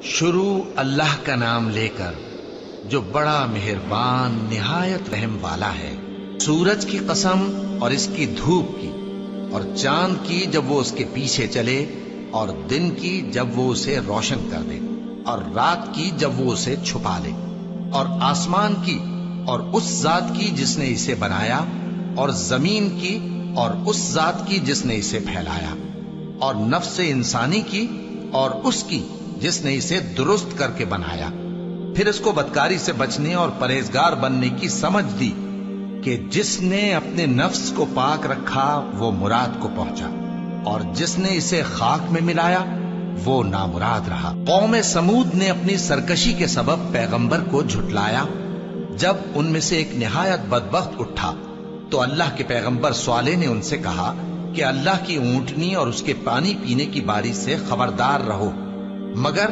شروع اللہ کا نام لے کر جو بڑا مہربان نہایت رحم والا ہے۔ سورج کی قسم اور اس کی دھوپ کی، اور چاند کی جب وہ اس کے پیچھے چلے، اور دن کی جب وہ اسے روشن کر دے، اور رات کی جب وہ اسے چھپا لے، اور آسمان کی اور اس ذات کی جس نے اسے بنایا، اور زمین کی اور اس ذات کی جس نے اسے پھیلایا، اور نفس انسانی کی اور اس کی جس نے اسے درست کر کے بنایا۔ پھر اس کو بدکاری سے بچنے اور پرہیزگار بننے کی سمجھ دی کہ جس نے اپنے نفس کو پاک رکھا وہ مراد کو پہنچا، اور جس نے اسے خاک میں ملایا وہ نامراد رہا۔ قوم سمود نے اپنی سرکشی کے سبب پیغمبر کو جھٹلایا۔ جب ان میں سے ایک نہایت بدبخت اٹھا تو اللہ کے پیغمبر صالح نے ان سے کہا کہ اللہ کی اونٹنی اور اس کے پانی پینے کی باری سے خبردار رہو، مگر